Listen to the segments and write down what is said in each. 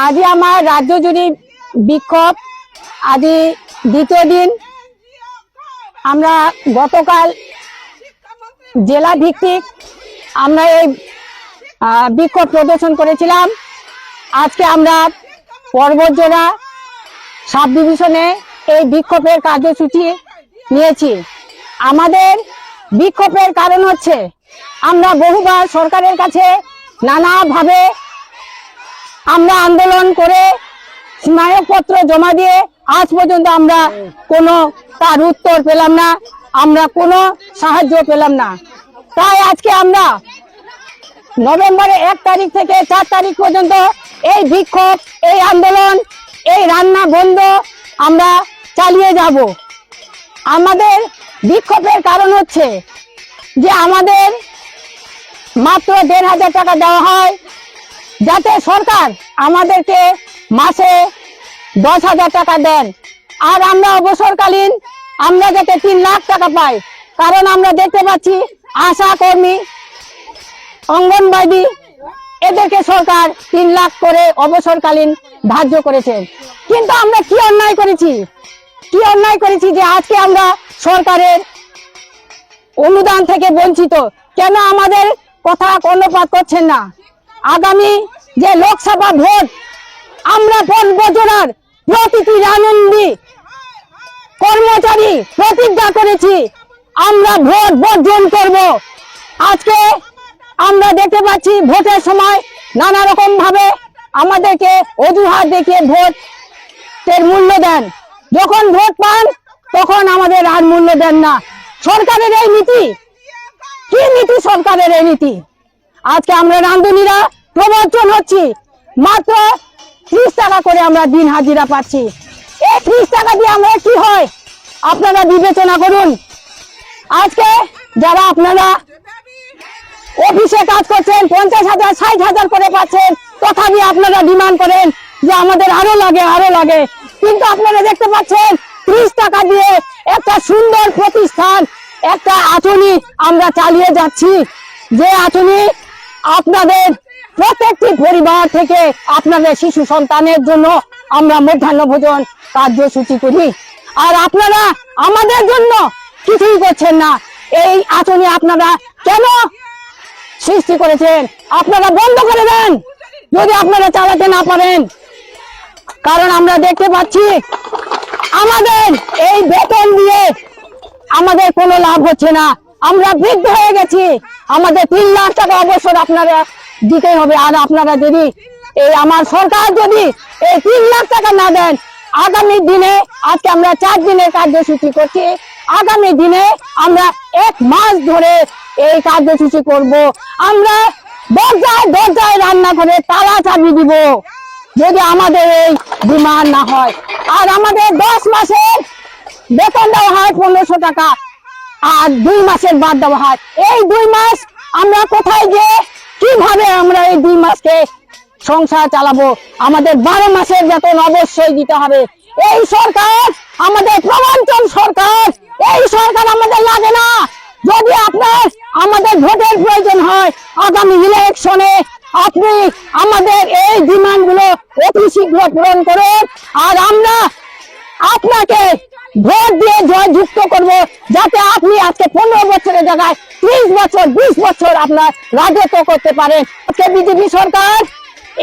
আজি আমার রাজ্য জুড়ে বিক্ষোভ আজি দ্বিতীয় দিন। আমরা গতকাল জেলা ভিত্তিক আমরা এই বিক্ষোভ প্রদর্শন করেছিলাম। আজকে আমরা পর্বতজোড়া সাব ডিভিশনে এই বিক্ষোভের কার্যসূচি নিয়েছি। আমাদের বিক্ষোভের কারণ হচ্ছে আমরা বহুবার সরকারের কাছে নানাভাবে আমরা আন্দোলন করে স্মারকপত্র জমা দিয়ে আজ পর্যন্ত আমরা কোনো তার উত্তর পেলাম না, আমরা কোনো সাহায্য পেলাম না। তাই আজকে আমরা নভেম্বরের 1 তারিখ থেকে 4 তারিখ পর্যন্ত এই বিক্ষোভ, এই আন্দোলন, এই রান্না বন্ধ আমরা চালিয়ে যাব। আমাদের বিক্ষোভের কারণ হচ্ছে যে আমাদের মাত্র 1,500 টাকা দেওয়া হয়, যাতে সরকার আমাদেরকে মাসে 10,000 টাকা দেন, আর আমরা অবসরকালীন আমরা যাতে 3 লাখ টাকা পাই। কারণ আমরা দেখতে পাচ্ছি আশা কর্মী, অঙ্গনবাড়ি এদেরকে সরকার 3 লাখ করে অবসরকালীন ধার্য করেছেন। কিন্তু আমরা কি অন্যায় করেছি যে আজকে আমরা সরকারের অনুদান থেকে বঞ্চিত? কেন আমাদের কথা কর্ণপাত করছেন না? আগামী যে লোকসভা ভোট, আমরা পর্বতজোড়ার প্রতিটি রানন্দী কর্মচারী প্রতিজ্ঞা করেছি আমরা ভোট বর্জন করব। আজকে আমরা দেখতে পাচ্ছি ভোটের সময় নানা রকম ভাবে আমাদেরকে অজুহাত দেখিয়ে ভোটের মূল্য দেন, যখন ভোট পান তখন আমাদের আর মূল্য দেন না। সরকারের এই নীতি কি নীতি? সরকারের এই নীতি। আজকে আমরা রাঁধুনিরা প্রবর্তন হচ্ছি, মাত্র 30 টাকা করে আমরা দিন হাজিরা পাচ্ছি। এই 30 টাকা দিয়ে আমরা কি হয় আপনারা বিবেচনা করুন। আজকে যারা আপনারা অফিসে কাজ করছেন 50,000 60,000 করে পাচ্ছেন, তথাপি আপনারা ডিমান্ড করেন যে আমাদের আরো লাগে। কিন্তু আপনারা দেখতে পাচ্ছেন 30 টাকা দিয়ে একটা সুন্দর প্রতিষ্ঠান, একটা আঁচনি আমরা চালিয়ে যাচ্ছি, যে আঁচনি আপনাদের প্রত্যেকটি পরিবার থেকে আপনাদের শিশু সন্তানের জন্য আমরা মধ্যাহ্ন ভোজন কার্যসূচি করি, আর আপনারা আমাদের জন্য কিছুই করছেন না। এই আঁচনি আপনারা কেন সৃষ্টি করেছেন? আপনারা বন্ধ করে দেন যদি আপনারা চালাতে না পারেন। কারণ আমরা দেখতে পাচ্ছি আমাদের এই বেতন দিয়ে আমাদের কোনো লাভ হচ্ছে না। আমরা বৃদ্ধ হয়ে গেছি, আমাদের 3 লাখ টাকা অবসর আপনারা দিতে হবে। আর আপনারা যদি আমার সরকার যদি এই 3 লাখ টাকা না দেন, আগামী দিনে আজকে আমরা 4 দিনের কার্যসূচি করছি, আগামী দিনে আমরা 1 মাস ধরে এই কার্যসূচি করব। আমরা দরজায় রান্না করে তালা চাবি দিব যদি আমাদের এই ডিমান্ড না হয়। আর আমাদের 10 মাসের বেতন দেওয়া হয় 1500 টাকা, আর 2 মাসের বাদ দেওয়া হয়। এই 2 মাস আমরা কোথায় গিয়ে কিভাবে আমরা এই 2 মাসকে সংসার চালাবো? আমাদের 12 মাসের বেতন অবশ্যই দিতে হবে। এই সরকার আমাদের প্রবঞ্চন সরকার, এই সরকার আমাদের লাগে না। যদি আপনার আমাদের ভোটের প্রয়োজন হয় আগামী ইলেকশনে, আপনি আমাদের এই ডিমান্ড গুলো অতি শীঘ্র পূরণ করুন, আর আমরা আপনাকে ভোট দিয়ে জয়যুক্ত করব, যাতে আপনি আজকে 15 বছরের জায়গায় 30 বছর 20 বছর আপনার রাজত্ব করতে পারেন। আজকে বিজেপি সরকার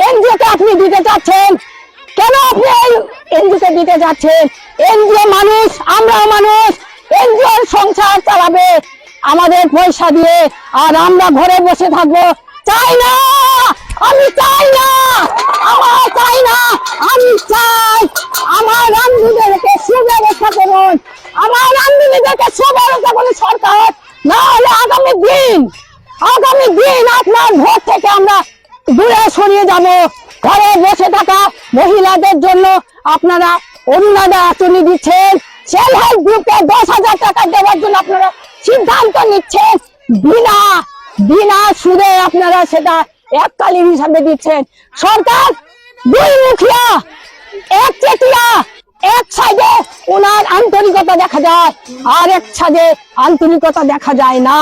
এনজিওকে আপনি দিতে চাচ্ছেন, কেন আপনি এই এনজিওকে দিতে চাচ্ছেন? এনজিও মানুষ, আমরা মানুষ, এনজিওর সংসার চালাবে আমাদের পয়সা দিয়ে, আর আমরা ঘরে বসে থাকবো। চাই না, আমি চাই না, আমার চাই না, আমি চাই আমার রান্ধুনিদেরকে সুব্যবস্থা করুন, আমার রান্ধুনিদেরকে সুব্যবস্থা করুন সরকার। না হলে আগামী দিন আপনার ভোট থেকে আমরা দূরে সরিয়ে যাব। ঘরে বসে থাকা মহিলাদের জন্য আপনারা অরুণোদয় আঁচনি দিচ্ছেন, সেলফ হেল্প গ্রুপে 10,000 টাকা দেওয়ার জন্য আপনারা সিদ্ধান্ত নিচ্ছেন, বিনা সুদে আপনারা সেটা এককালীন হিসাবে দিচ্ছেন। সরকার 2 মুখিয়া, 1 চেটিয়া, এক সাইডে ওনার আন্তরিকতা দেখা যায়, আর এক সাইডে আন্তরিকতা দেখা যায় না।